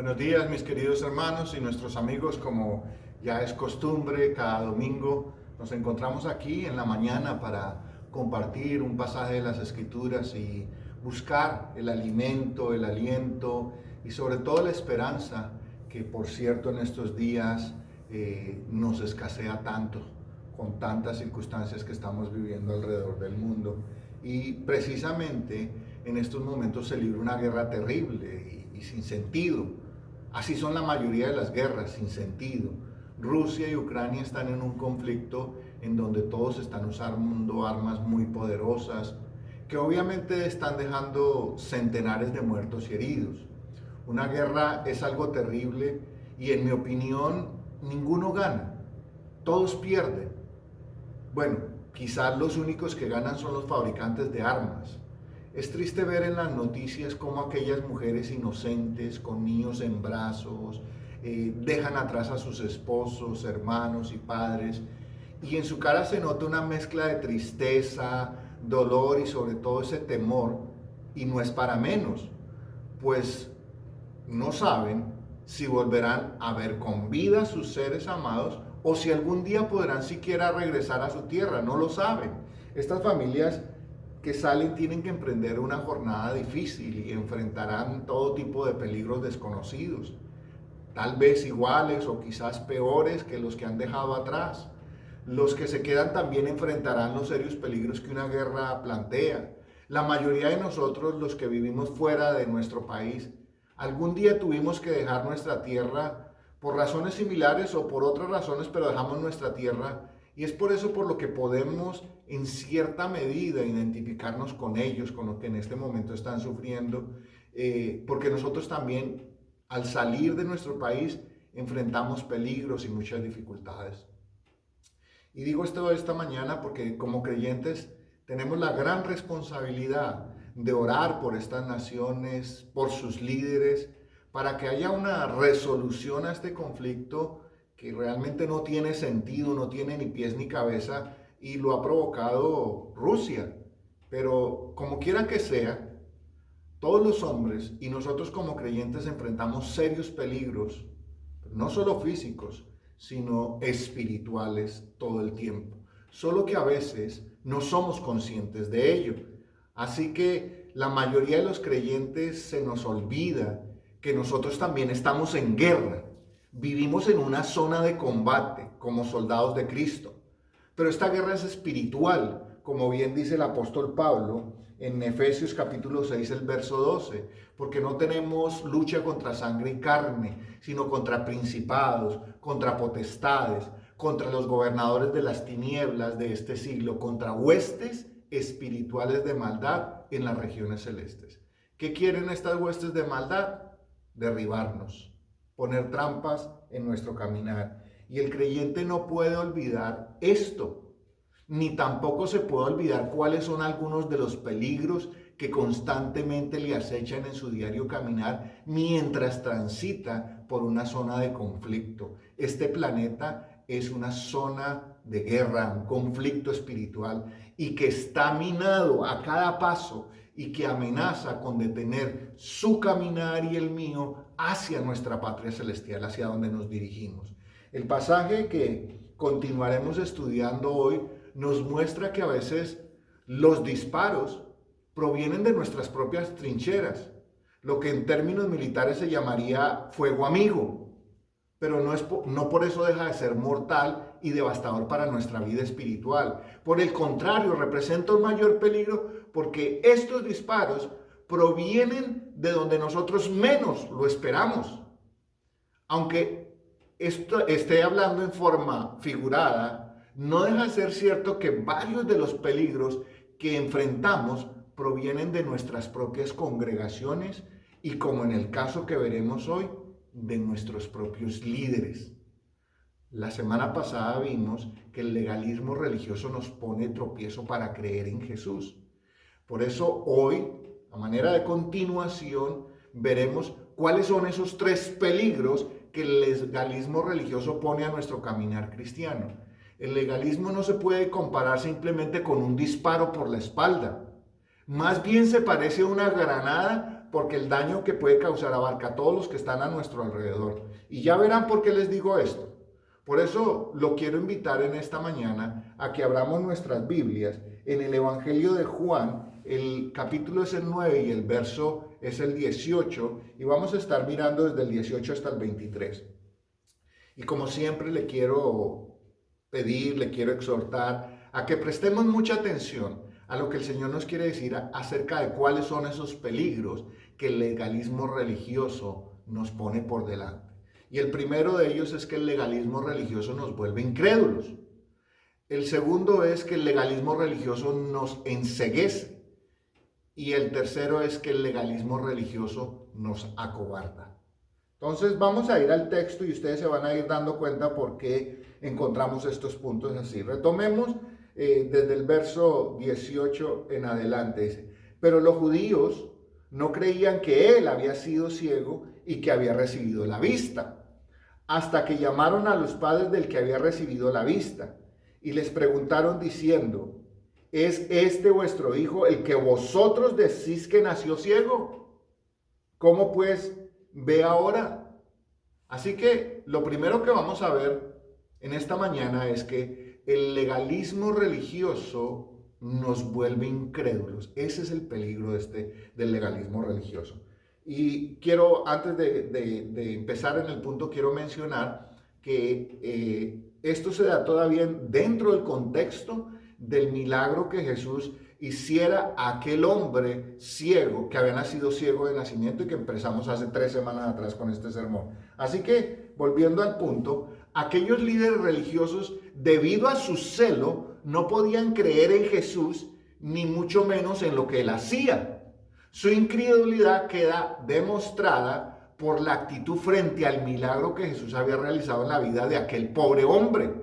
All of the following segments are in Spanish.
Buenos días, mis queridos hermanos y nuestros amigos. Como ya es costumbre, cada domingo nos encontramos aquí en la mañana para compartir un pasaje de las Escrituras y buscar el alimento, el aliento y sobre todo la esperanza que, por cierto, en estos días nos escasea tanto con tantas circunstancias que estamos viviendo alrededor del mundo. Y precisamente en estos momentos se libra una guerra terrible y sin sentido. Así son la mayoría de las guerras, sin sentido. Rusia y Ucrania están en un conflicto en donde todos están usando armas muy poderosas, que obviamente están dejando centenares de muertos y heridos. Una guerra es algo terrible y, en mi opinión, ninguno gana. Todos pierden. Bueno, quizás los únicos que ganan son los fabricantes de armas. Es triste ver en las noticias cómo aquellas mujeres inocentes con niños en brazos dejan atrás a sus esposos, hermanos y padres, y en su cara se nota una mezcla de tristeza, dolor y sobre todo ese temor, y no es para menos, pues no saben si volverán a ver con vida a sus seres amados o si algún día podrán siquiera regresar a su tierra. No lo saben. Estas familias que salen tienen que emprender una jornada difícil y enfrentarán todo tipo de peligros desconocidos, tal vez iguales o quizás peores que los que han dejado atrás. Los que se quedan también enfrentarán los serios peligros que una guerra plantea. La mayoría de nosotros, los que vivimos fuera de nuestro país, algún día tuvimos que dejar nuestra tierra por razones similares o por otras razones, pero dejamos nuestra tierra. Y es por eso por lo que podemos en cierta medida identificarnos con ellos, con lo que en este momento están sufriendo, porque nosotros también al salir de nuestro país enfrentamos peligros y muchas dificultades. Y digo esto esta mañana porque como creyentes tenemos la gran responsabilidad de orar por estas naciones, por sus líderes, para que haya una resolución a este conflicto que realmente no tiene sentido, no tiene ni pies ni cabeza, y lo ha provocado Rusia. Pero como quiera que sea, todos los hombres y nosotros como creyentes enfrentamos serios peligros, no solo físicos, sino espirituales todo el tiempo. Solo que a veces no somos conscientes de ello. Así que la mayoría de los creyentes se nos olvida que nosotros también estamos en guerra. Vivimos en una zona de combate como soldados de Cristo. Pero esta guerra es espiritual, como bien dice el apóstol Pablo en Efesios capítulo 6, el verso 12, porque no tenemos lucha contra sangre y carne, sino contra principados, contra potestades, contra los gobernadores de las tinieblas de este siglo, contra huestes espirituales de maldad en las regiones celestes. ¿Qué quieren estas huestes de maldad? Derribarnos, poner trampas en nuestro caminar. Y el creyente no puede olvidar esto, ni tampoco se puede olvidar cuáles son algunos de los peligros que constantemente le acechan en su diario caminar mientras transita por una zona de conflicto. Este planeta es una zona de guerra, un conflicto espiritual, y que está minado a cada paso y que amenaza con detener su caminar y el mío hacia nuestra patria celestial, hacia donde nos dirigimos. El pasaje que continuaremos estudiando hoy nos muestra que a veces los disparos provienen de nuestras propias trincheras, lo que en términos militares se llamaría fuego amigo, pero no por eso deja de ser mortal y devastador para nuestra vida espiritual. Por el contrario, representa un mayor peligro porque estos disparos provienen de donde nosotros menos lo esperamos. Aunque esto esté hablando en forma figurada, no deja de ser cierto que varios de los peligros que enfrentamos provienen de nuestras propias congregaciones y, como en el caso que veremos hoy, de nuestros propios líderes. La semana pasada vimos que el legalismo religioso nos pone tropiezo para creer en Jesús. Por eso hoy, a manera de continuación, veremos cuáles son esos tres peligros que el legalismo religioso pone a nuestro caminar cristiano. El legalismo no se puede comparar simplemente con un disparo por la espalda. Más bien se parece a una granada porque el daño que puede causar abarca a todos los que están a nuestro alrededor. Y ya verán por qué les digo esto. Por eso lo quiero invitar en esta mañana a que abramos nuestras Biblias en el Evangelio de Juan. El capítulo es el 9 y el verso es el 18, y vamos a estar mirando desde el 18 hasta el 23. Y como siempre le quiero pedir, le quiero exhortar a que prestemos mucha atención a lo que el Señor nos quiere decir acerca de cuáles son esos peligros que el legalismo religioso nos pone por delante. Y el primero de ellos es que el legalismo religioso nos vuelve incrédulos. El segundo es que el legalismo religioso nos enceguece. Y el tercero es que el legalismo religioso nos acobarda. Entonces vamos a ir al texto y ustedes se van a ir dando cuenta por qué encontramos estos puntos así. Retomemos desde el verso 18 en adelante. Dice: pero los judíos no creían que él había sido ciego y que había recibido la vista, hasta que llamaron a los padres del que había recibido la vista y les preguntaron diciendo: ¿es este vuestro hijo el que vosotros decís que nació ciego? ¿Cómo pues ve ahora? Así que lo primero que vamos a ver en esta mañana es que el legalismo religioso nos vuelve incrédulos. Ese es el peligro del legalismo religioso. Y quiero, antes de empezar en el punto, quiero mencionar que esto se da todavía dentro del contexto del milagro que Jesús hiciera a aquel hombre ciego, que había nacido ciego de nacimiento y que empezamos hace 3 semanas atrás con este sermón. Así que, volviendo al punto, aquellos líderes religiosos, debido a su celo, no podían creer en Jesús, ni mucho menos en lo que él hacía. Su incredulidad queda demostrada por la actitud frente al milagro que Jesús había realizado en la vida de aquel pobre hombre.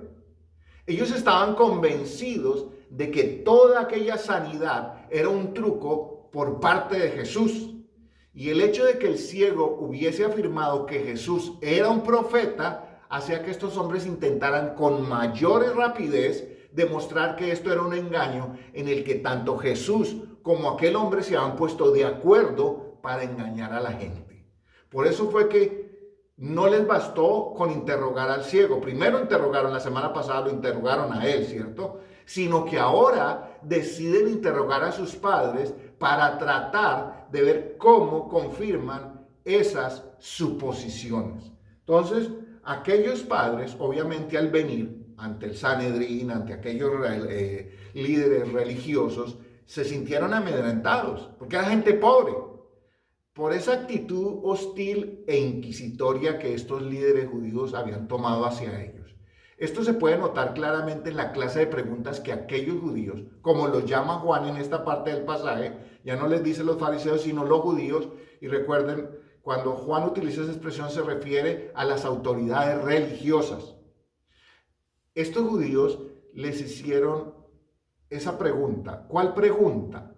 Ellos estaban convencidos de que toda aquella sanidad era un truco por parte de Jesús. Y el hecho de que el ciego hubiese afirmado que Jesús era un profeta hacía que estos hombres intentaran con mayor rapidez demostrar que esto era un engaño en el que tanto Jesús como aquel hombre se habían puesto de acuerdo para engañar a la gente. Por eso fue que no les bastó con interrogar al ciego. Primero interrogaron, la semana pasada lo interrogaron a él, ¿cierto? Sino que ahora deciden interrogar a sus padres para tratar de ver cómo confirman esas suposiciones. Entonces, aquellos padres, obviamente al venir ante el Sanedrín, ante aquellos líderes religiosos, se sintieron amedrentados, porque era gente pobre, por esa actitud hostil e inquisitoria que estos líderes judíos habían tomado hacia ellos. Esto se puede notar claramente en la clase de preguntas que aquellos judíos, como los llama Juan en esta parte del pasaje, ya no les dice los fariseos, sino los judíos, y recuerden, cuando Juan utiliza esa expresión se refiere a las autoridades religiosas. Estos judíos les hicieron esa pregunta. ¿Cuál pregunta?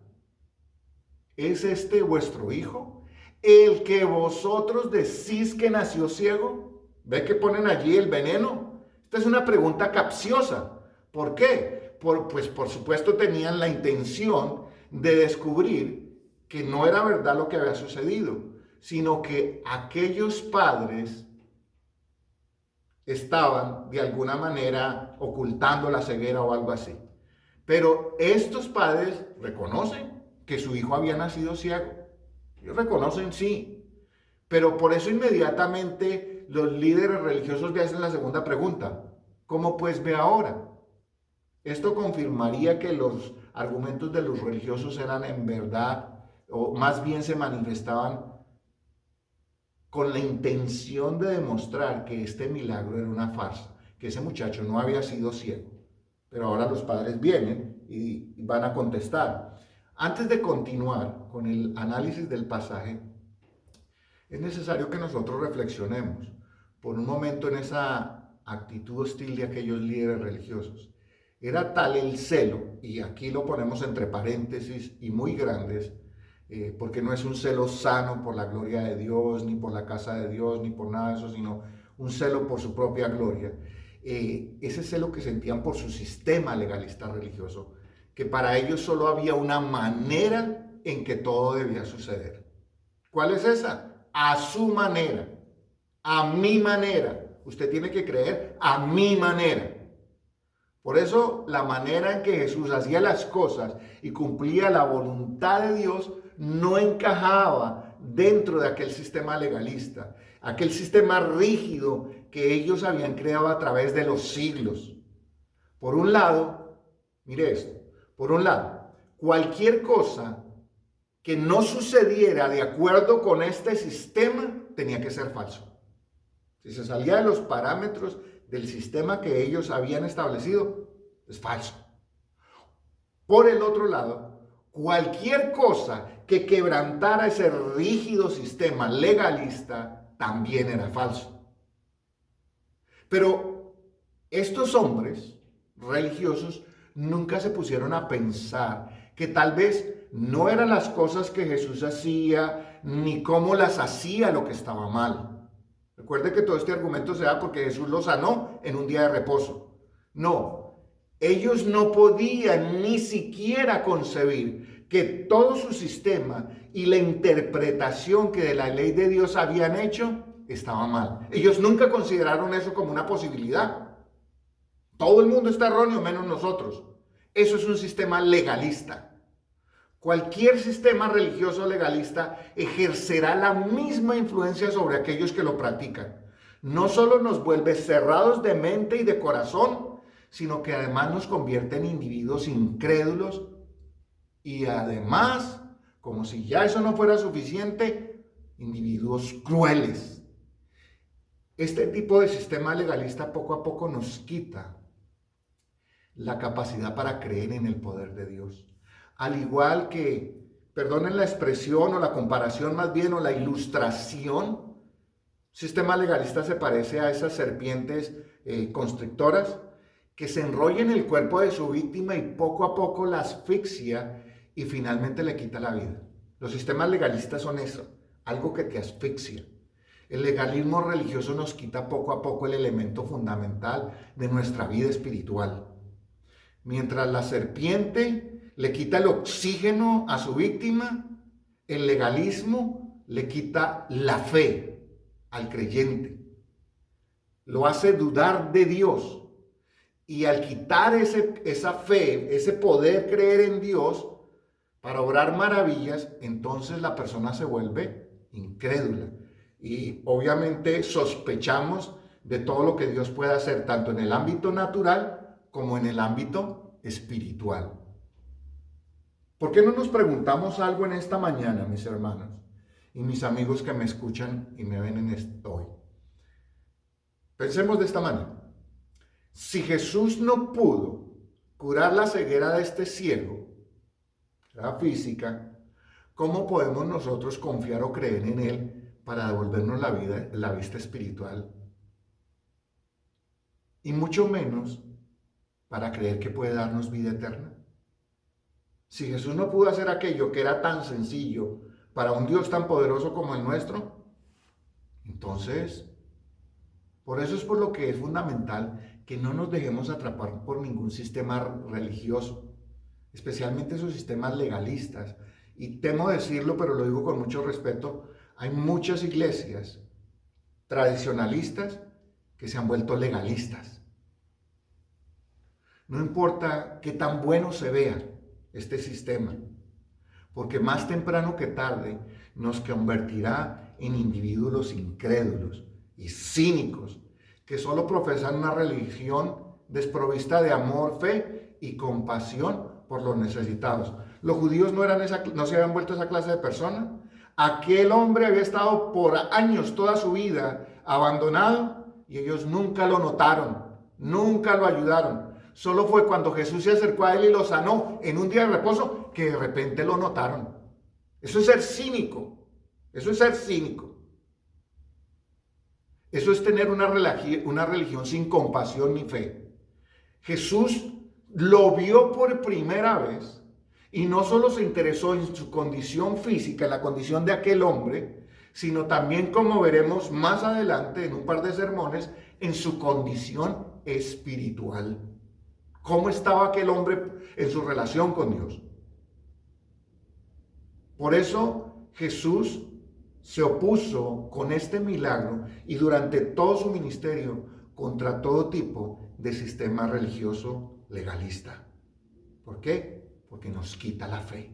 ¿Es este vuestro hijo, el que vosotros decís que nació ciego? ¿Ve que ponen allí el veneno? Esta es una pregunta capciosa. ¿Por qué? Pues por supuesto tenían la intención de descubrir que no era verdad lo que había sucedido, sino que aquellos padres estaban de alguna manera ocultando la ceguera o algo así. Pero estos padres reconocen que su hijo había nacido ciego. Ellos reconocen, sí. Pero por eso inmediatamente los líderes religiosos le hacen la segunda pregunta. ¿Cómo pues ve ahora? Esto confirmaría que los argumentos de los religiosos eran en verdad, o más bien se manifestaban con la intención de demostrar que este milagro era una farsa, que ese muchacho no había sido ciego. Pero ahora los padres vienen y van a contestar. Antes de continuar con el análisis del pasaje, es necesario que nosotros reflexionemos por un momento en esa actitud hostil de aquellos líderes religiosos. Era tal el celo, y aquí lo ponemos entre paréntesis y muy grandes, porque no es un celo sano por la gloria de Dios, ni por la casa de Dios, ni por nada de eso, sino un celo por su propia gloria. Ese celo que sentían por su sistema legalista religioso, que para ellos solo había una manera en que todo debía suceder. ¿Cuál es esa? A su manera, a mi manera. Usted tiene que creer a mi manera. Por eso la manera en que Jesús hacía las cosas y cumplía la voluntad de Dios no encajaba dentro de aquel sistema legalista, aquel sistema rígido que ellos habían creado a través de los siglos. Por un lado, mire esto, por un lado, cualquier cosa que no sucediera de acuerdo con este sistema tenía que ser falso. Si se salía de los parámetros del sistema que ellos habían establecido, es falso. Por el otro lado, cualquier cosa que quebrantara ese rígido sistema legalista también era falso. Pero estos hombres religiosos nunca se pusieron a pensar que tal vez no eran las cosas que Jesús hacía, ni cómo las hacía lo que estaba mal. Recuerde que todo este argumento se da porque Jesús los sanó en un día de reposo. No, ellos no podían ni siquiera concebir que todo su sistema y la interpretación que de la ley de Dios habían hecho estaba mal. Ellos nunca consideraron eso como una posibilidad. Todo el mundo está erróneo menos nosotros. Eso es un sistema legalista. Cualquier sistema religioso legalista ejercerá la misma influencia sobre aquellos que lo practican. No solo nos vuelve cerrados de mente y de corazón, sino que además nos convierte en individuos incrédulos y además, como si ya eso no fuera suficiente, individuos crueles. Este tipo de sistema legalista poco a poco nos quita la capacidad para creer en el poder de Dios. Al igual que, perdonen la expresión o la comparación más bien o la ilustración, sistema legalista se parece a esas serpientes constrictoras que se enrollan en el cuerpo de su víctima y poco a poco la asfixia y finalmente le quita la vida. Los sistemas legalistas son eso, algo que te asfixia. El legalismo religioso nos quita poco a poco el elemento fundamental de nuestra vida espiritual. Mientras la serpiente le quita el oxígeno a su víctima, el legalismo le quita la fe al creyente. Lo hace dudar de Dios. Y al quitar esa fe, ese poder creer en Dios para obrar maravillas, entonces la persona se vuelve incrédula. Y obviamente sospechamos de todo lo que Dios puede hacer, tanto en el ámbito natural como en el ámbito espiritual. ¿Por qué no nos preguntamos algo en esta mañana, mis hermanos y mis amigos que me escuchan y me ven en esto hoy? Pensemos de esta manera. Si Jesús no pudo curar la ceguera de este ciego, la física, ¿cómo podemos nosotros confiar o creer en Él para devolvernos la vista espiritual? Y mucho menos para creer que puede darnos vida eterna. Si Jesús no pudo hacer aquello que era tan sencillo para un Dios tan poderoso como el nuestro, entonces, por eso es por lo que es fundamental que no nos dejemos atrapar por ningún sistema religioso, especialmente esos sistemas legalistas. Y temo decirlo, pero lo digo con mucho respeto, hay muchas iglesias tradicionalistas que se han vuelto legalistas. No importa qué tan bueno se vea este sistema, porque más temprano que tarde nos convertirá en individuos incrédulos y cínicos que solo profesan una religión desprovista de amor, fe y compasión por los necesitados. Los judíos no se habían vuelto esa clase de personas. Aquel hombre había estado por años, toda su vida, abandonado y ellos nunca lo notaron, nunca lo ayudaron. Solo fue cuando Jesús se acercó a él y lo sanó en un día de reposo que de repente lo notaron. Eso es ser cínico. Eso es ser cínico. Eso es tener una religión sin compasión ni fe. Jesús lo vio por primera vez y no solo se interesó en su condición física, en la condición de aquel hombre, sino también, como veremos más adelante en un par de sermones, en su condición espiritual. ¿Cómo estaba aquel hombre en su relación con Dios? Por eso Jesús se opuso con este milagro y durante todo su ministerio contra todo tipo de sistema religioso legalista. ¿Por qué? Porque nos quita la fe.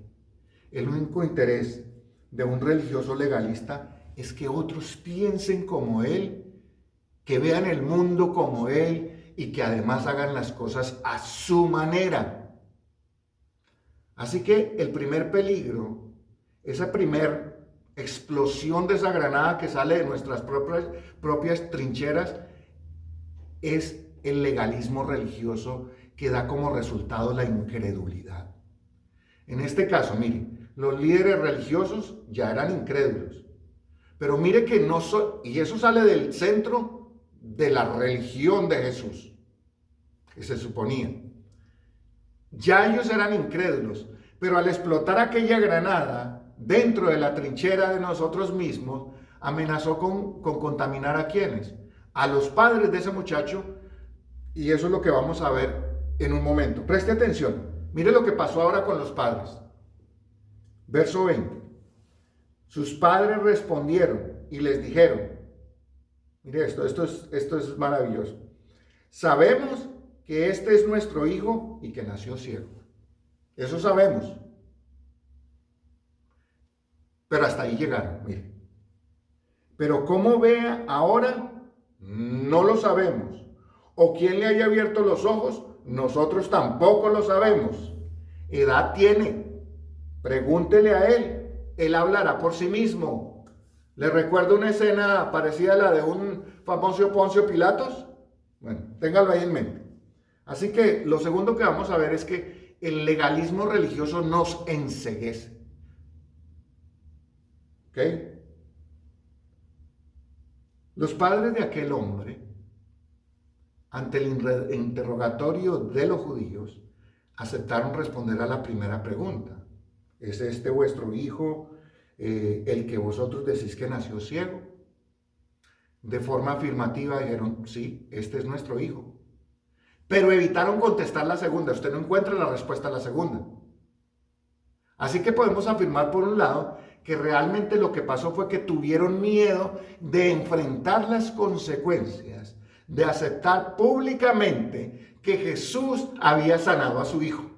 El único interés de un religioso legalista es que otros piensen como él, que vean el mundo como él y que además hagan las cosas a su manera. Así que el primer peligro, esa primer explosión de esa granada que sale de nuestras propias trincheras, es el legalismo religioso que da como resultado la incredulidad. En este caso, mire, los líderes religiosos ya eran incrédulos, pero mire que no y eso sale del centro de la religión de Jesús, que se suponía. Ya ellos eran incrédulos, pero al explotar aquella granada dentro de la trinchera de nosotros mismos, amenazó con contaminar a quienes, a los padres de ese muchacho, y eso es lo que vamos a ver en un momento. Preste atención, mire lo que pasó ahora con los padres. Verso 20. Sus padres respondieron y les dijeron, mire esto es maravilloso. Sabemos que este es nuestro hijo y que nació ciego. Eso sabemos. Pero hasta ahí llegaron, mire. Pero cómo vea ahora, no lo sabemos. O quién le haya abierto los ojos, nosotros tampoco lo sabemos. Edad tiene. Pregúntele a él. Él hablará por sí mismo. ¿Le recuerdo una escena parecida a la de un famoso Poncio Pilatos? Bueno, téngalo ahí en mente. Así que lo segundo que vamos a ver es que el legalismo religioso nos enceguece. ¿Ok? Los padres de aquel hombre, ante el interrogatorio de los judíos, aceptaron responder a la primera pregunta. ¿Es este vuestro hijo, el que vosotros decís que nació ciego? De forma afirmativa dijeron, sí, este es nuestro hijo. Pero evitaron contestar la segunda. Usted no encuentra la respuesta a la segunda. Así que podemos afirmar, por un lado, que realmente lo que pasó fue que tuvieron miedo de enfrentar las consecuencias, de aceptar públicamente que Jesús había sanado a su hijo.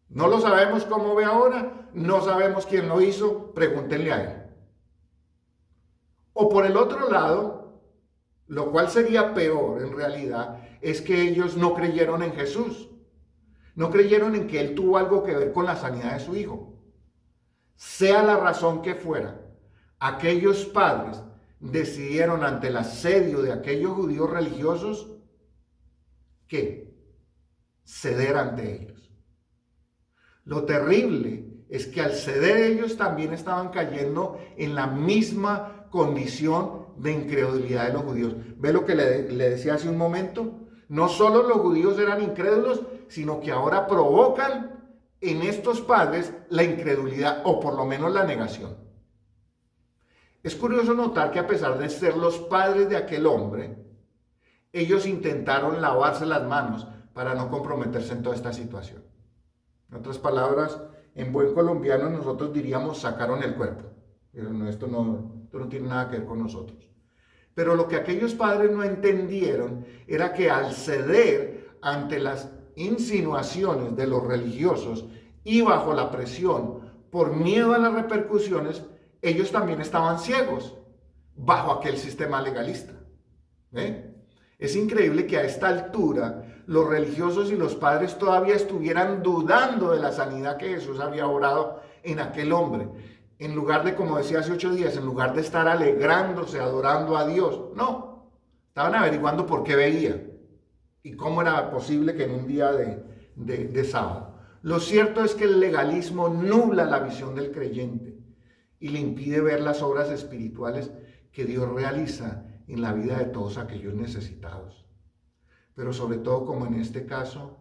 No lo sabemos cómo ve ahora, no sabemos quién lo hizo, pregúntenle a él. O por el otro lado, lo cual sería peor en realidad, es que ellos no creyeron en Jesús. No creyeron en que él tuvo algo que ver con la sanidad de su hijo. Sea la razón que fuera, aquellos padres decidieron ante el asedio de aquellos judíos religiosos que ceder ante ellos. Lo terrible es que al ceder ellos también estaban cayendo en la misma condición de incredulidad de los judíos. ¿Ve lo que le decía hace un momento? No solo los judíos eran incrédulos, sino que ahora provocan en estos padres la incredulidad o por lo menos la negación. Es curioso notar que a pesar de ser los padres de aquel hombre, ellos intentaron lavarse las manos para no comprometerse en toda esta situación. En otras palabras, en buen colombiano nosotros diríamos sacaron el cuerpo. Pero esto no tiene nada que ver con nosotros. Pero lo que aquellos padres no entendieron era que al ceder ante las insinuaciones de los religiosos y bajo la presión por miedo a las repercusiones, ellos también estaban ciegos bajo aquel sistema legalista. Es increíble que a esta altura los religiosos y los padres todavía estuvieran dudando de la sanidad que Jesús había obrado en aquel hombre. En lugar de, como decía hace 8 días, en lugar de estar alegrándose, adorando a Dios, no, estaban averiguando por qué veía y cómo era posible que en un día de sábado. Lo cierto es que el legalismo nubla la visión del creyente y le impide ver las obras espirituales que Dios realiza en la vida de todos aquellos necesitados. Pero sobre todo, como en este caso,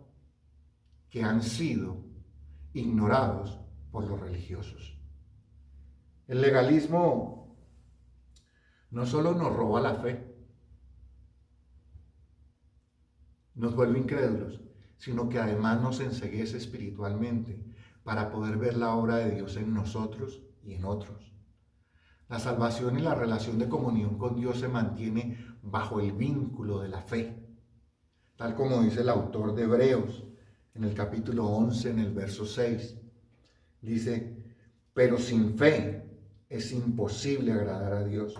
que han sido ignorados por los religiosos. El legalismo no solo nos roba la fe, nos vuelve incrédulos, sino que además nos enceguece espiritualmente para poder ver la obra de Dios en nosotros y en otros. La salvación y la relación de comunión con Dios se mantiene bajo el vínculo de la fe, tal como dice el autor de Hebreos en el capítulo 11, en el verso 6. Dice, pero sin fe es imposible agradar a Dios,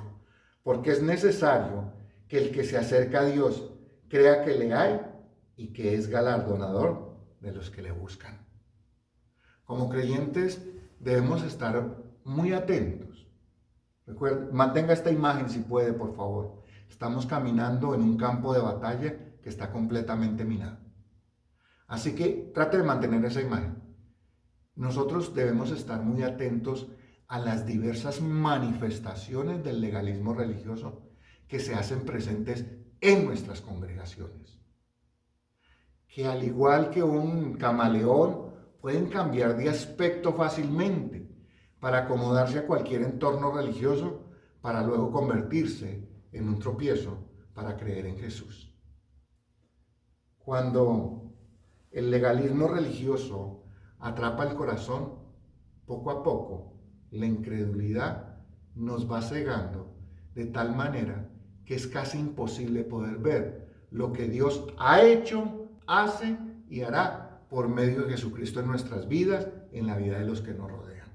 porque es necesario que el que se acerca a Dios crea que le hay y que es galardonador de los que le buscan. Como creyentes debemos estar muy atentos. Recuerda, mantenga esta imagen si puede, por favor. Estamos caminando en un campo de batalla que está completamente minado. Así que trate de mantener esa imagen. Nosotros debemos estar muy atentos a las diversas manifestaciones del legalismo religioso que se hacen presentes en nuestras congregaciones. Que al igual que un camaleón, pueden cambiar de aspecto fácilmente para acomodarse a cualquier entorno religioso para luego convertirse en un tropiezo para creer en Jesús. Cuando el legalismo religioso atrapa el corazón, poco a poco la incredulidad nos va cegando de tal manera que es casi imposible poder ver lo que Dios ha hecho, hace y hará por medio de Jesucristo en nuestras vidas, en la vida de los que nos rodean.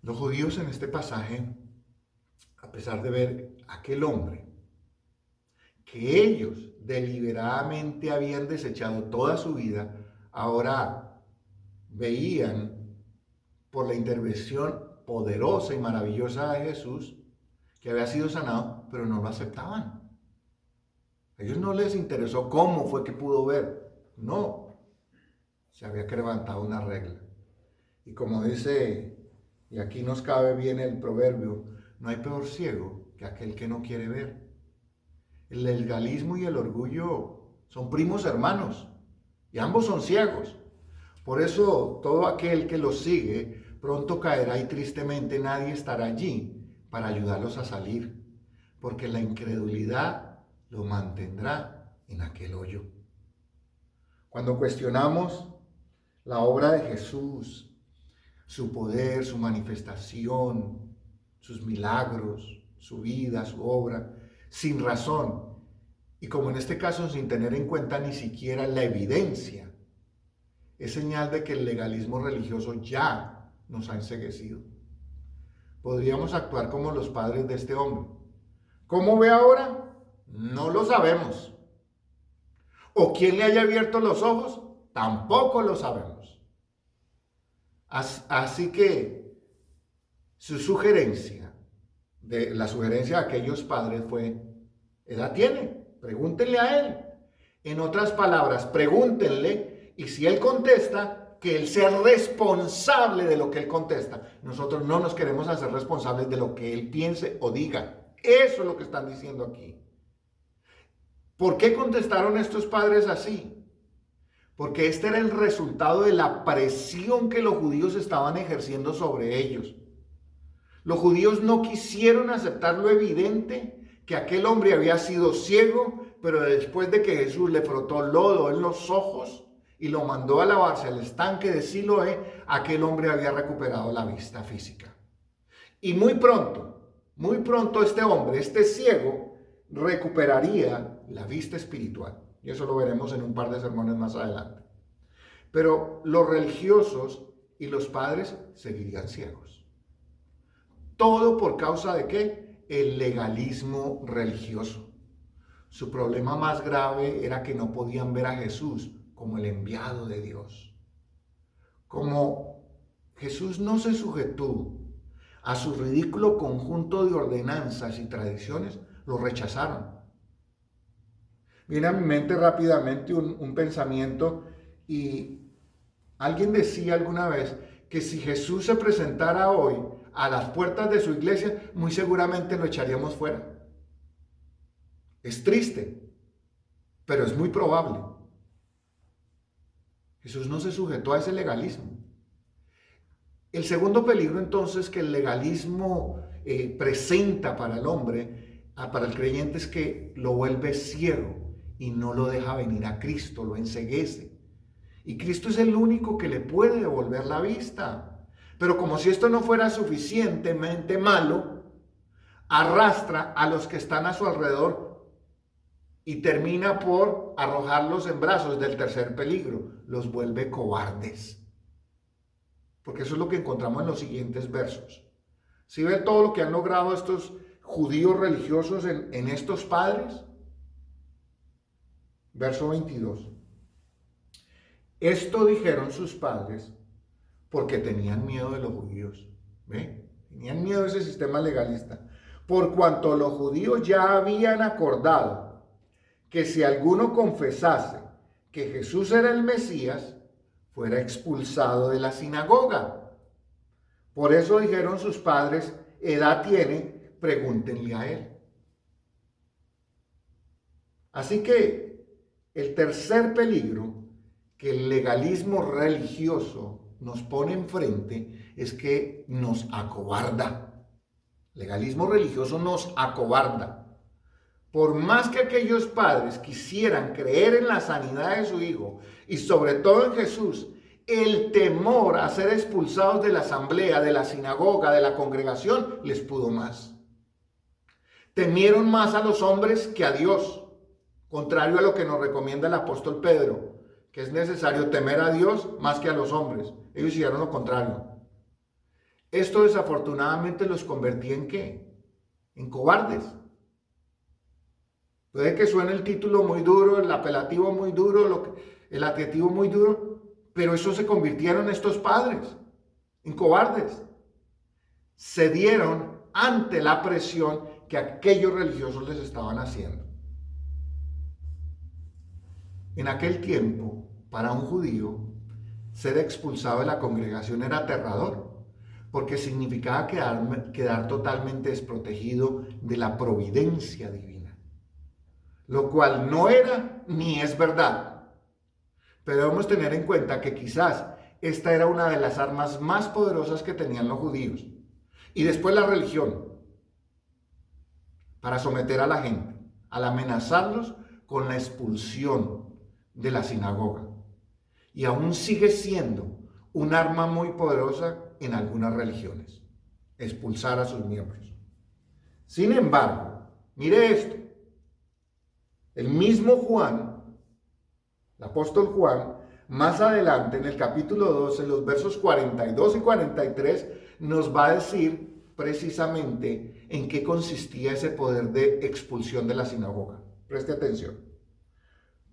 Los judíos en este pasaje, a pesar de ver a aquel hombre que ellos deliberadamente habían desechado toda su vida, ahora veían por la intervención poderosa y maravillosa de Jesús que había sido sanado, pero no lo aceptaban. A ellos no les interesó cómo fue que pudo ver. No, se había levantado una regla. Y como dice, y aquí nos cabe bien el proverbio, no hay peor ciego que aquel que no quiere ver. El legalismo y el orgullo son primos hermanos y ambos son ciegos. Por eso todo aquel que los sigue pronto caerá y tristemente nadie estará allí para ayudarlos a salir, porque la incredulidad lo mantendrá en aquel hoyo. Cuando cuestionamos la obra de Jesús, su poder, su manifestación, sus milagros, su vida, su obra, sin razón, y como en este caso sin tener en cuenta ni siquiera la evidencia, es señal de que el legalismo religioso ya nos ha enceguecido. Podríamos actuar como los padres de este hombre. ¿Cómo ve ahora? No lo sabemos. ¿O quién le haya abierto los ojos? Tampoco lo sabemos. Así que la sugerencia de aquellos padres fue, edad tiene, pregúntenle a él. En otras palabras, pregúntenle y si él contesta, que él sea responsable de lo que él contesta. Nosotros no nos queremos hacer responsables de lo que él piense o diga. Eso es lo que están diciendo aquí. ¿Por qué contestaron estos padres así? Porque este era el resultado de la presión que los judíos estaban ejerciendo sobre ellos. Los judíos no quisieron aceptar lo evidente que aquel hombre había sido ciego, pero después de que Jesús le frotó lodo en los ojos y lo mandó a lavarse al estanque de Siloé, aquel hombre había recuperado la vista física. Y muy pronto este hombre, este ciego, recuperaría la vista espiritual. Y eso lo veremos en un par de sermones más adelante. Pero los religiosos y los padres seguirían ciegos. ¿Todo por causa de qué? El legalismo religioso. Su problema más grave era que no podían ver a Jesús como el enviado de Dios. Como Jesús no se sujetó a su ridículo conjunto de ordenanzas y tradiciones, lo rechazaron. Viene a mi mente rápidamente un pensamiento, y alguien decía alguna vez que si Jesús se presentara hoy a las puertas de su iglesia, muy seguramente lo echaríamos fuera. Es triste, pero es muy probable. Jesús no se sujetó a ese legalismo. El segundo peligro entonces que el legalismo presenta para el hombre, para el creyente, es que lo vuelve ciego y no lo deja venir a Cristo, lo enceguece. Y Cristo es el único que le puede devolver la vista. Pero como si esto no fuera suficientemente malo, arrastra a los que están a su alrededor y termina por arrojarlos en brazos del tercer peligro. Los vuelve cobardes. Porque eso es lo que encontramos en los siguientes versos. ¿Sí ve todo lo que han logrado estos judíos religiosos en estos padres? Verso 22. Esto dijeron sus padres porque tenían miedo de los judíos. ¿Ve? Tenían miedo de ese sistema legalista. Por cuanto los judíos ya habían acordado que si alguno confesase que Jesús era el Mesías, fuera expulsado de la sinagoga. Por eso dijeron sus padres, edad tiene, pregúntenle a él. Así que el tercer peligro que el legalismo religioso nos pone enfrente es que nos acobarda. El legalismo religioso nos acobarda. Por más que aquellos padres quisieran creer en la sanidad de su hijo y sobre todo en Jesús, el temor a ser expulsados de la asamblea, de la sinagoga, de la congregación, les pudo más. Temieron más a los hombres que a Dios, contrario a lo que nos recomienda el apóstol Pedro, que es necesario temer a Dios más que a los hombres. Ellos hicieron lo contrario. Esto desafortunadamente los convertía ¿en qué? En cobardes. Puede que suene el título muy duro, el apelativo muy duro, el adjetivo muy duro, pero eso se convirtieron estos padres en cobardes. Cedieron ante la presión que aquellos religiosos les estaban haciendo. En aquel tiempo, para un judío, ser expulsado de la congregación era aterrador, porque significaba quedar totalmente desprotegido de la providencia divina, lo cual no era ni es verdad. Pero debemos tener en cuenta que quizás esta era una de las armas más poderosas que tenían los judíos, y después la religión, para someter a la gente, al amenazarlos con la expulsión de la sinagoga. Y aún sigue siendo un arma muy poderosa en algunas religiones, expulsar a sus miembros. Sin embargo, mire esto, el mismo Juan, el apóstol Juan, más adelante en el capítulo 12, en los versos 42 y 43, nos va a decir precisamente en qué consistía ese poder de expulsión de la sinagoga. Preste atención.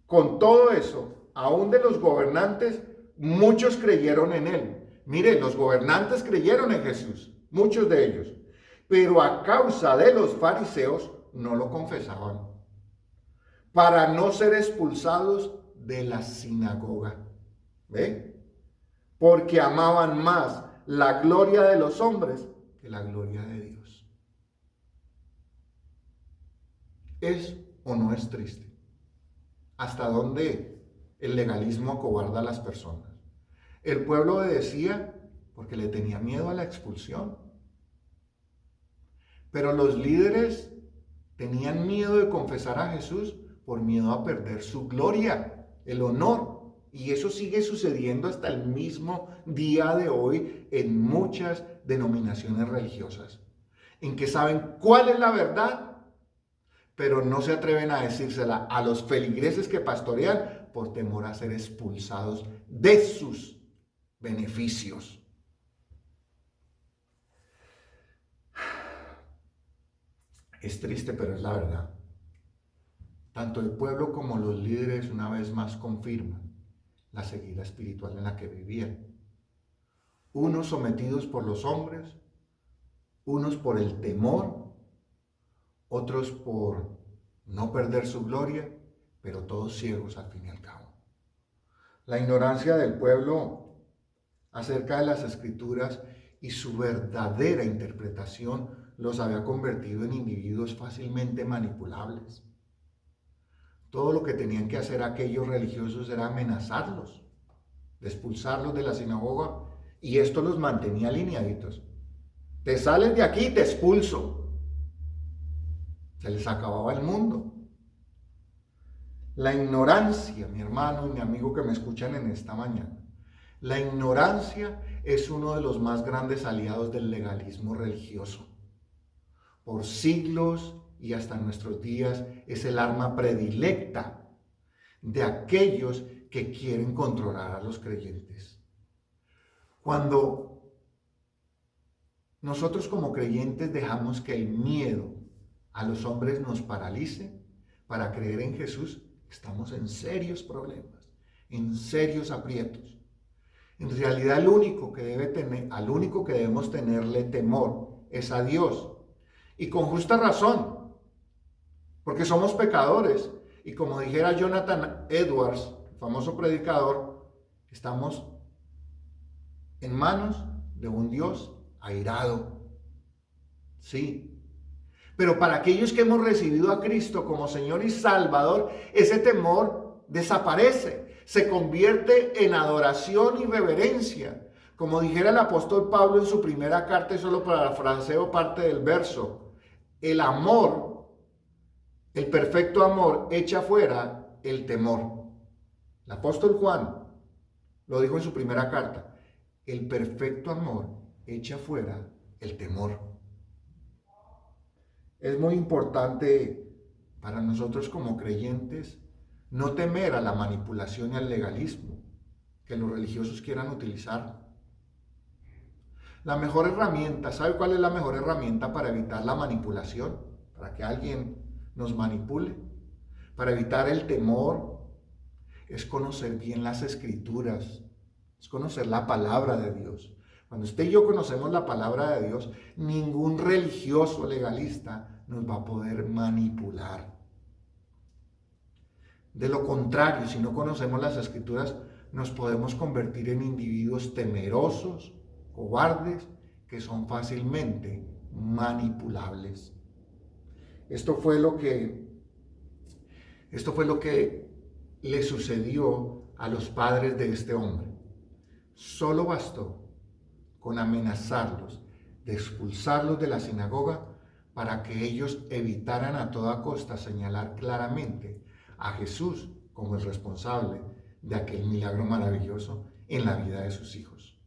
Con todo eso, aún de los gobernantes, muchos creyeron en él. Mire, los gobernantes creyeron en Jesús, muchos de ellos, pero a causa de los fariseos no lo confesaban, para no ser expulsados de la sinagoga. ¿Ve? Porque amaban más la gloria de los hombres que la gloria de Dios. ¿Es o no es triste? ¿Hasta dónde el legalismo acobarda a las personas? El pueblo obedecía porque le tenía miedo a la expulsión. Pero los líderes tenían miedo de confesar a Jesús por miedo a perder su gloria, el honor. Y eso sigue sucediendo hasta el mismo día de hoy en muchas denominaciones religiosas, en que saben cuál es la verdad, pero no se atreven a decírsela a los feligreses que pastorean por temor a ser expulsados de sus beneficios. Es triste, pero es la verdad. Tanto el pueblo como los líderes una vez más confirman la ceguera espiritual en la que vivían. Unos sometidos por los hombres, unos por el temor, otros por no perder su gloria, pero todos ciegos al fin y al cabo. La ignorancia del pueblo acerca de las Escrituras y su verdadera interpretación los había convertido en individuos fácilmente manipulables. Todo lo que tenían que hacer aquellos religiosos era amenazarlos, de expulsarlos de la sinagoga, y esto los mantenía alineaditos. Te sales de aquí, te expulso. Se les acababa el mundo. La ignorancia, mi hermano y mi amigo que me escuchan en esta mañana, la ignorancia es uno de los más grandes aliados del legalismo religioso. Por siglos y hasta nuestros días es el arma predilecta de aquellos que quieren controlar a los creyentes. Cuando nosotros como creyentes dejamos que el miedo a los hombres nos paralice para creer en Jesús, estamos en serios problemas, en serios aprietos. En realidad al único que debemos tenerle temor es a Dios. Y con justa razón, porque somos pecadores. Y como dijera Jonathan Edwards, el famoso predicador, estamos en manos de un Dios airado. Sí. Pero para aquellos que hemos recibido a Cristo como Señor y Salvador, ese temor desaparece, se convierte en adoración y reverencia. Como dijera el apóstol Pablo en su primera carta, y solo parafraseo parte del verso, el amor, el perfecto amor, echa fuera el temor. El apóstol Juan lo dijo en su primera carta, el perfecto amor echa fuera el temor. Es muy importante para nosotros como creyentes no temer a la manipulación y al legalismo que los religiosos quieran utilizar. La mejor herramienta, ¿sabe cuál es la mejor herramienta para evitar la manipulación? Para que alguien nos manipule, para evitar el temor, es conocer bien las Escrituras, es conocer la palabra de Dios. Cuando usted y yo conocemos la palabra de Dios, ningún religioso legalista nos va a poder manipular. De lo contrario, si no conocemos las Escrituras, nos podemos convertir en individuos temerosos, cobardes, que son fácilmente manipulables. Esto fue lo que le sucedió a los padres de este hombre. Solo bastó con amenazarlos de expulsarlos de la sinagoga para que ellos evitaran a toda costa señalar claramente a Jesús como el responsable de aquel milagro maravilloso en la vida de sus hijos.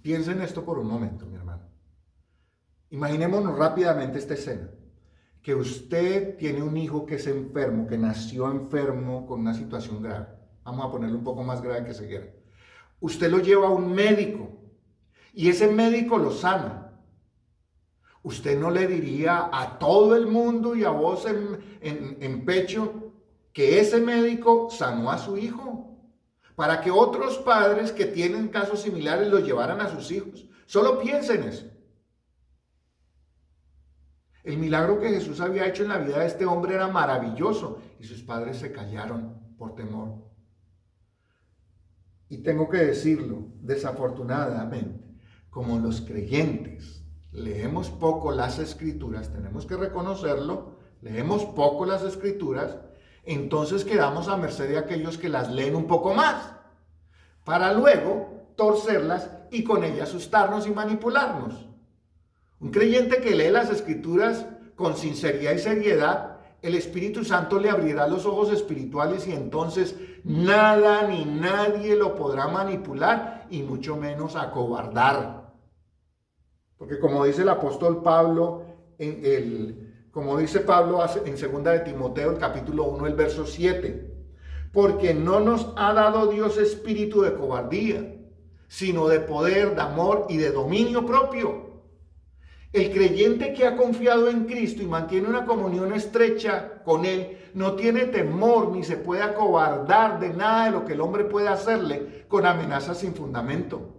Piensen esto por un momento, mi hermano. Imaginémonos rápidamente esta escena. Que usted tiene un hijo que es enfermo, que nació enfermo con una situación grave. Vamos a ponerlo un poco más grave que ceguera. Usted lo lleva a un médico y ese médico lo sana. Usted no le diría a todo el mundo y a voz en pecho que ese médico sanó a su hijo para que otros padres que tienen casos similares lo llevaran a sus hijos. Solo piensen en eso. El milagro que Jesús había hecho en la vida de este hombre era maravilloso y sus padres se callaron por temor. Y tengo que decirlo, desafortunadamente, como los creyentes leemos poco las Escrituras, tenemos que reconocerlo, leemos poco las Escrituras, entonces quedamos a merced de aquellos que las leen un poco más, para luego torcerlas y con ellas asustarnos y manipularnos. Un creyente que lee las Escrituras con sinceridad y seriedad, el Espíritu Santo le abrirá los ojos espirituales y entonces nada ni nadie lo podrá manipular y mucho menos acobardar. Porque como dice el apóstol Pablo, como dice Pablo en 2 de Timoteo, el capítulo 1, el verso 7, porque no nos ha dado Dios espíritu de cobardía, sino de poder, de amor y de dominio propio. El creyente que ha confiado en Cristo y mantiene una comunión estrecha con Él, no tiene temor ni se puede acobardar de nada de lo que el hombre puede hacerle con amenazas sin fundamento.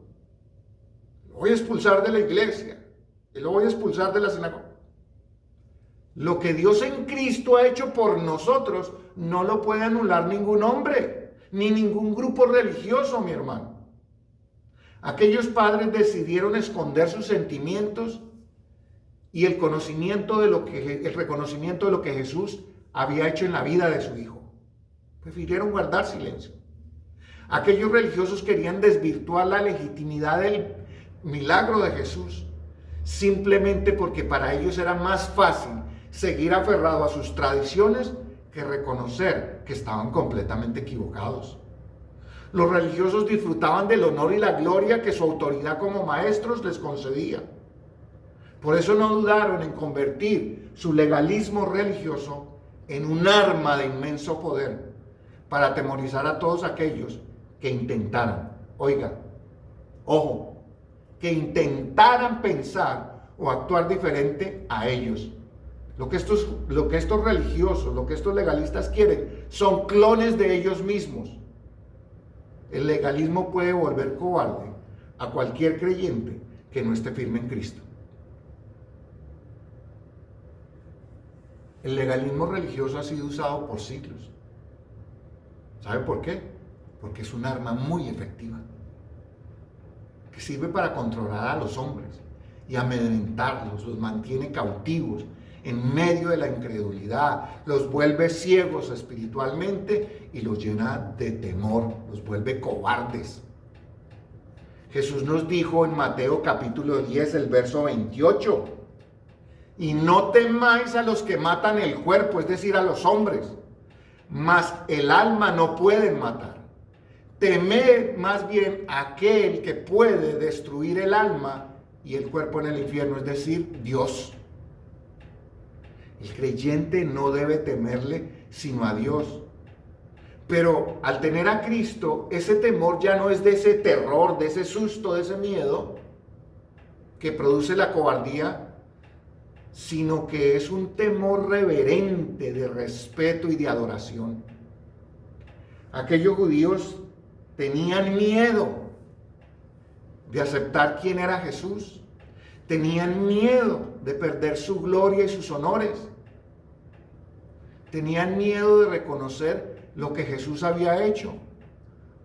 Lo voy a expulsar de la iglesia, y lo voy a expulsar de la sinagoga. Lo que Dios en Cristo ha hecho por nosotros no lo puede anular ningún hombre, ni ningún grupo religioso, mi hermano. Aquellos padres decidieron esconder sus sentimientos y el reconocimiento de lo que Jesús había hecho en la vida de su hijo. Prefirieron guardar silencio. Aquellos religiosos querían desvirtuar la legitimidad del milagro de Jesús, simplemente porque para ellos era más fácil seguir aferrado a sus tradiciones que reconocer que estaban completamente equivocados. Los religiosos disfrutaban del honor y la gloria que su autoridad como maestros les concedía. Por eso no dudaron en convertir su legalismo religioso en un arma de inmenso poder para atemorizar a todos aquellos que intentaran, que intentaran pensar o actuar diferente a ellos. Lo que estos religiosos, lo que estos legalistas quieren, son clones de ellos mismos. El legalismo puede volver cobarde a cualquier creyente que no esté firme en Cristo. El legalismo religioso ha sido usado por siglos. ¿Sabe por qué? Porque es un arma muy efectiva, que sirve para controlar a los hombres y amedrentarlos, los mantiene cautivos en medio de la incredulidad, los vuelve ciegos espiritualmente y los llena de temor, los vuelve cobardes. Jesús nos dijo en Mateo capítulo 10, el verso 28, y no temáis a los que matan el cuerpo, es decir, a los hombres, mas el alma no pueden matar. Temed más bien a aquel que puede destruir el alma y el cuerpo en el infierno, es decir, Dios. El creyente no debe temerle sino a Dios. Pero al tener a Cristo, ese temor ya no es de ese terror, de ese susto, de ese miedo que produce la cobardía, sino que es un temor reverente de respeto y de adoración. Aquellos judíos tenían miedo de aceptar quién era Jesús. Tenían miedo de perder su gloria y sus honores. Tenían miedo de reconocer lo que Jesús había hecho.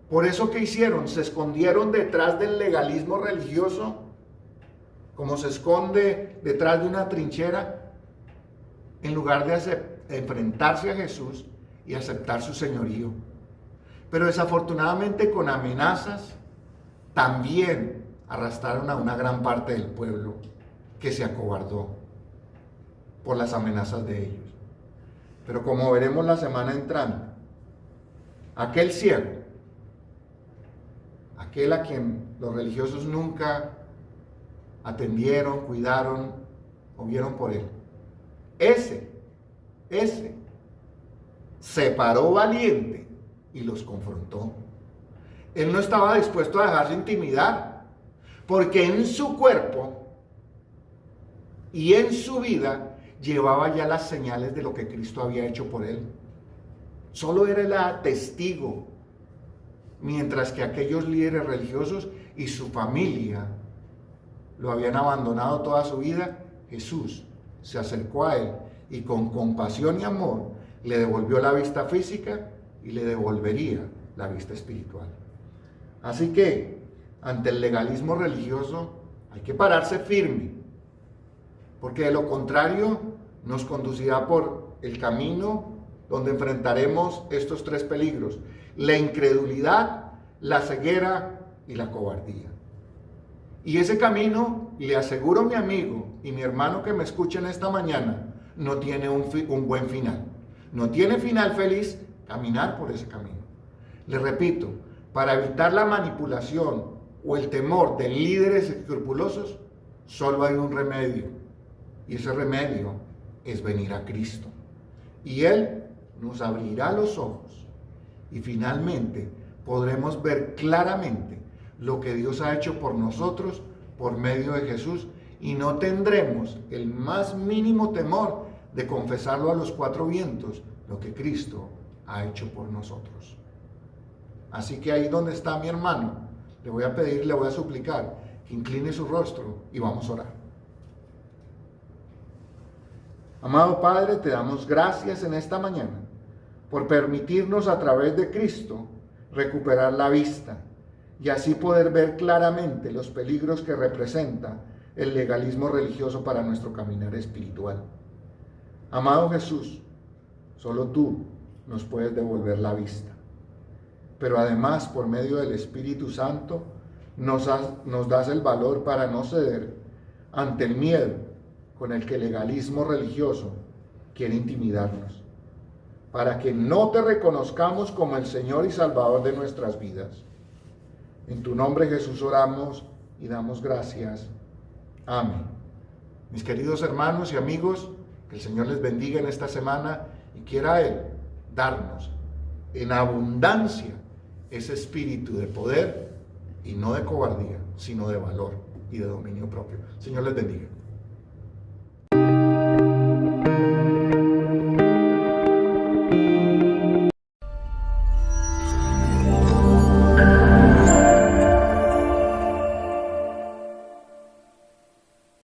Por eso, ¿qué hicieron? Se escondieron detrás del legalismo religioso, como se esconde detrás de una trinchera, en lugar de enfrentarse a Jesús y aceptar su señorío. Pero desafortunadamente, con amenazas, también arrastraron a una gran parte del pueblo que se acobardó por las amenazas de ellos. Pero como veremos la semana entrante, aquel ciego, aquel a quien los religiosos nunca atendieron, cuidaron o vieron por él, ese se paró valiente y los confrontó. Él no estaba dispuesto a dejarse intimidar, porque en su cuerpo y en su vida llevaba ya las señales de lo que Cristo había hecho por él. Solo era el testigo, mientras que aquellos líderes religiosos y su familia lo habían abandonado toda su vida. Jesús se acercó a él y con compasión y amor le devolvió la vista física y le devolvería la vista espiritual. Así que ante el legalismo religioso hay que pararse firme, porque de lo contrario nos conducirá por el camino donde enfrentaremos estos tres peligros: la incredulidad, la ceguera y la cobardía. Y ese camino, le aseguro, mi amigo y mi hermano que me escuchen esta mañana, no tiene un buen final. No tiene final feliz caminar por ese camino. Le repito, para evitar la manipulación o el temor de líderes escrupulosos, solo hay un remedio. Y ese remedio es venir a Cristo. Y Él nos abrirá los ojos. Y finalmente podremos ver claramente lo que Dios ha hecho por nosotros por medio de Jesús. Y no tendremos el más mínimo temor de confesarlo a los cuatro vientos, lo que Cristo ha hecho por nosotros. Así que ahí donde está mi hermano, le voy a pedir, le voy a suplicar que incline su rostro y vamos a orar. Amado Padre, te damos gracias en esta mañana por permitirnos a través de Cristo recuperar la vista y así poder ver claramente los peligros que representa el legalismo religioso para nuestro caminar espiritual. Amado Jesús, solo tú nos puedes devolver la vista. Pero además, por medio del Espíritu Santo, nos das el valor para no ceder ante el miedo con el que el legalismo religioso quiere intimidarnos. para que no te reconozcamos como el Señor y Salvador de nuestras vidas. En tu nombre, Jesús, oramos y damos gracias. Amén. Mis queridos hermanos y amigos, que el Señor les bendiga en esta semana y quiera Él darnos en abundancia ese espíritu de poder y no de cobardía, sino de valor y de dominio propio. Señor les bendiga.